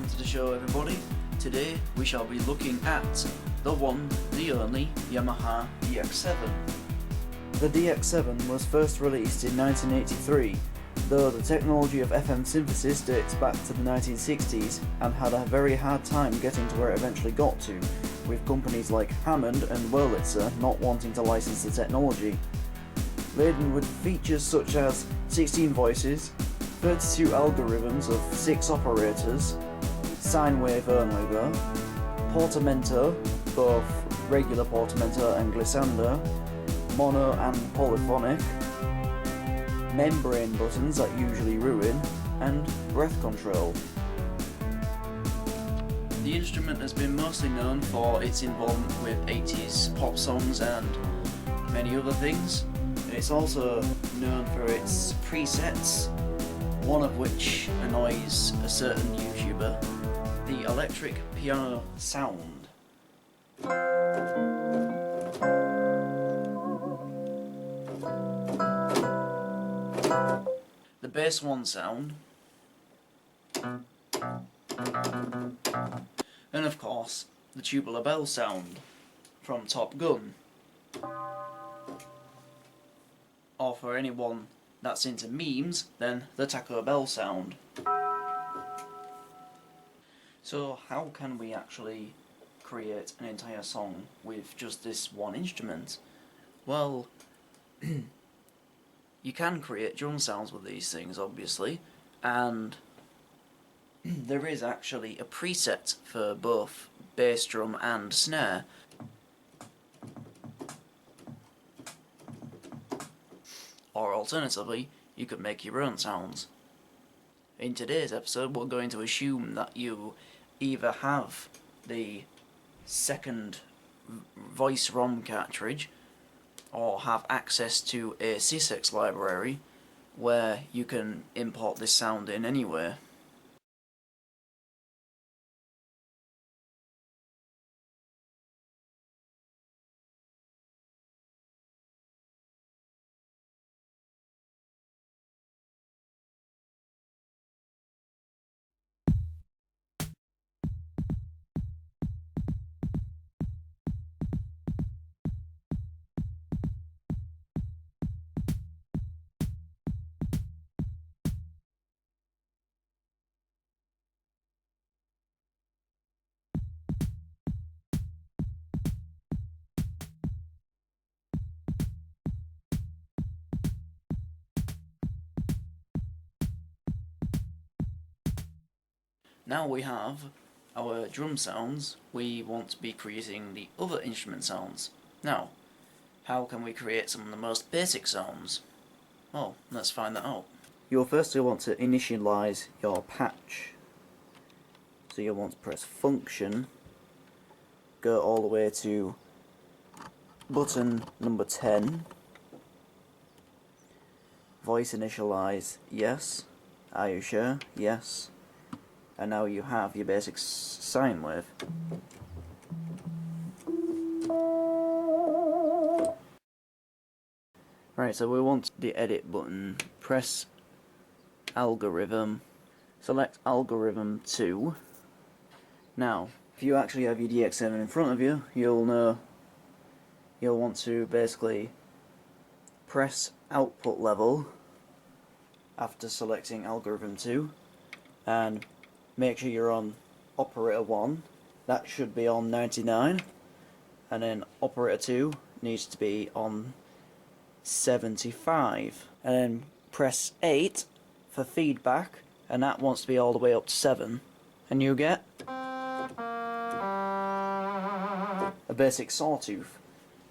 welcome to the show everybody. Today we shall be looking at the one, the only Yamaha DX7. The DX7 was first released in 1983, though the technology of FM synthesis dates back to the 1960s and had a very hard time getting to where it eventually got to, with companies like Hammond and Wurlitzer not wanting to license the technology. Laden with features such as 16 voices, 32 algorithms of 6 operators, sine wave only though, portamento, both regular portamento and glissando, mono and polyphonic, membrane buttons that usually ruin, and breath control. The instrument has been mostly known for its involvement with 80s pop songs and many other things. It's also known for its presets, one of which annoys a certain YouTuber, the electric piano sound. The bass one sound, and of course the tubular bell sound from Top Gun. Or for anyone that's into memes, then the Taco Bell sound. So how can we actually create an entire song with just this one instrument? Well, you can create drum sounds with these things obviously, and there is actually a preset for both bass drum and snare. Or alternatively, you could make your own sounds. In today's episode, we're going to assume that you either have the second voice ROM cartridge, or have access to a sysx library where you can import this sound in anywhere. Now we have our drum sounds, we want to be creating the other instrument sounds. Now, how can we create some of the most basic sounds? Well, let's find that out. You'll firstly want to initialize your patch. So you'll want to press function, go all the way to button number 10, voice initialize, yes. Are you sure? Yes. And now you have your basic sine wave. Right, so we want the edit button, press algorithm, select algorithm 2. Now, if you actually have your DX7 in front of you, you'll want to basically press output level after selecting algorithm 2 and make sure you're on operator 1, that should be on 99, and then operator 2 needs to be on 75, and then press 8 for feedback, and that wants to be all the way up to 7, and you get a basic sawtooth.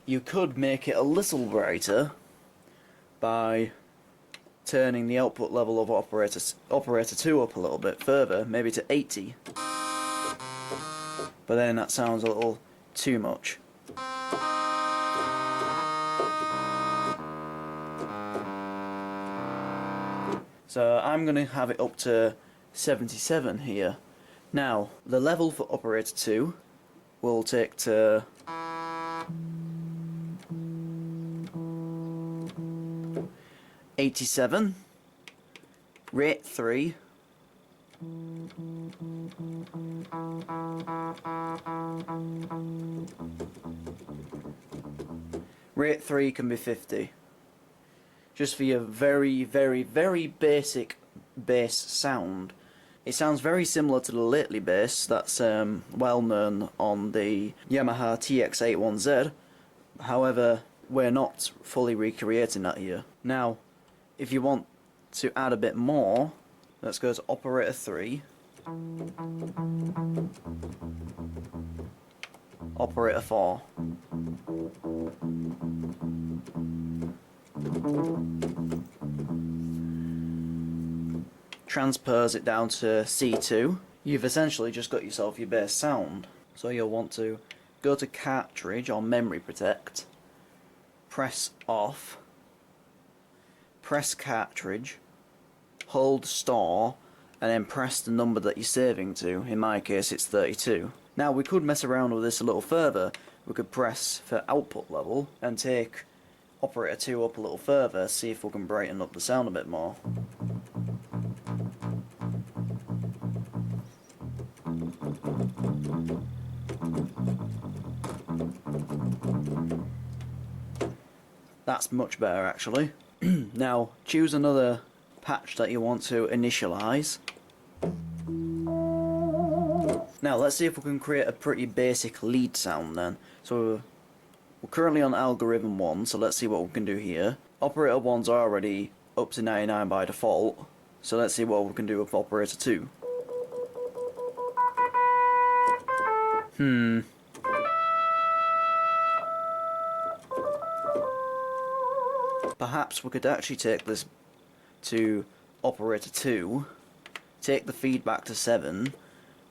You could make it a little brighter by turning the output level of operator 2 up a little bit further, maybe to 80. But then that sounds a little too much. So I'm going to have it up to 77 here. Now, the level for operator 2 will take to 87, rate 3, Rate 3 can be 50. Just for your very, very, very basic bass sound. It sounds very similar to the lately bass that's well known on the Yamaha DX7 MK1. However, we're not fully recreating that here. Now, if you want to add a bit more, let's go to operator 3. Operator 4. Transpose it down to C2. You've essentially just got yourself your bass sound. So you'll want to go to cartridge or memory protect, press off, press cartridge, hold store, and then press the number that you're saving to. In my case it's 32. Now we could mess around with this a little further. We could press for output level and take operator 2 up a little further, see if we can brighten up the sound a bit more. That's much better actually. Now choose another patch that you want to initialize. Now let's see if we can create a pretty basic lead sound then. So we're currently on algorithm 1, so let's see what we can do here. Operator 1's already up to 99 by default, so let's see what we can do with operator 2. Perhaps we could actually take this to operator 2, take the feedback to 7,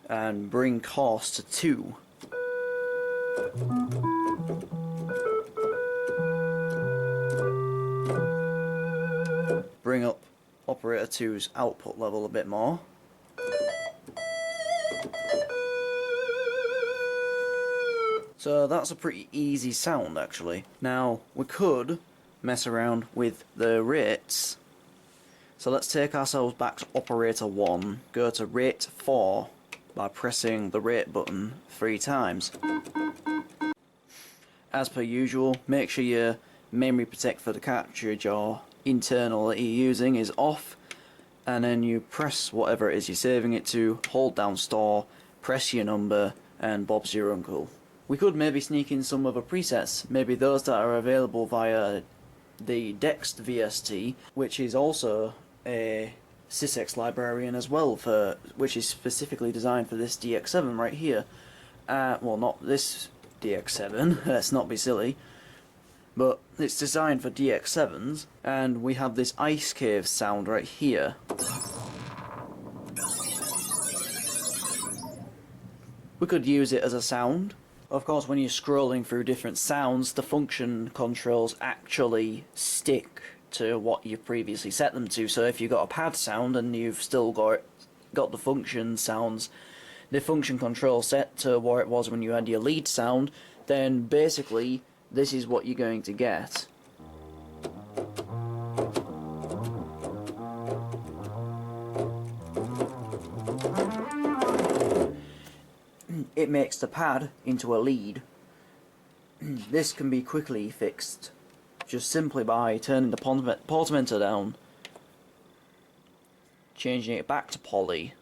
and bring cost to 2. Bring up operator 2's output level a bit more. So that's a pretty easy sound actually. Now we could mess around with the rates. So let's take ourselves back to operator 1, go to rate 4 by pressing the rate button 3 times. As per usual, make sure your memory protect for the cartridge or internal that you're using is off, and then you press whatever it is you're saving it to, hold down store, press your number, and Bob's your uncle. We could maybe sneak in some other presets, maybe those that are available via the Dex VST, which is also a sysx librarian as well, which is specifically designed for this DX7 right here. Well, not this DX7, let's not be silly, but it's designed for DX7s, and we have this ice cave sound right here. We could use it as a sound. Of course, when you're scrolling through different sounds, the function controls actually stick to what you've previously set them to. So if you've got a pad sound and you've still got the function sounds, the function control set to where it was when you had your lead sound, then basically this is what you're going to get. It makes the pad into a lead. This can be quickly fixed just simply by turning the portamento down, changing it back to poly.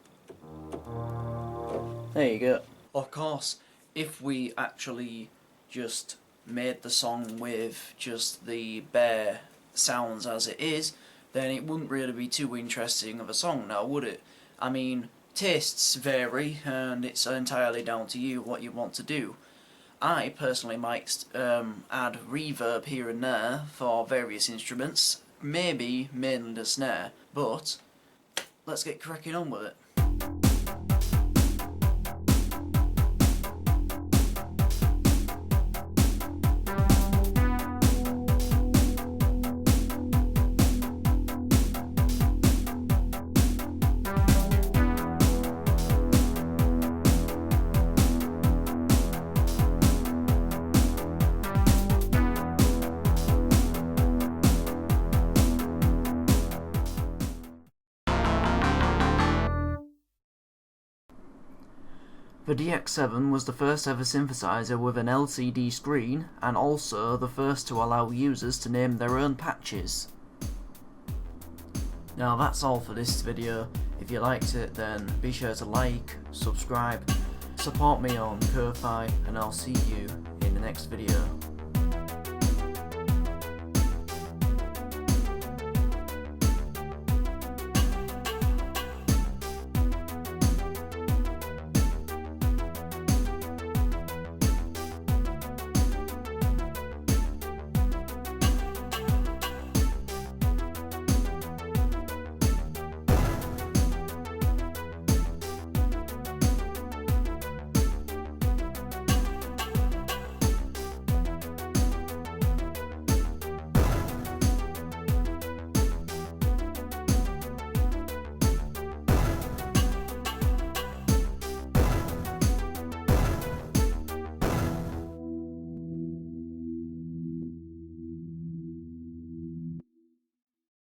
There you go. Of course, if we actually just made the song with just the bare sounds as it is, then it wouldn't really be too interesting of a song now, would it? I mean, tastes vary, and it's entirely down to you what you want to do. I personally might add reverb here and there for various instruments, maybe mainly the snare, but let's get cracking on with it. The DX7 was the first ever synthesizer with an LCD screen, and also the first to allow users to name their own patches. Now that's all for this video. If you liked it, then be sure to like, subscribe, support me on Ko-Fi, and I'll see you in the next video.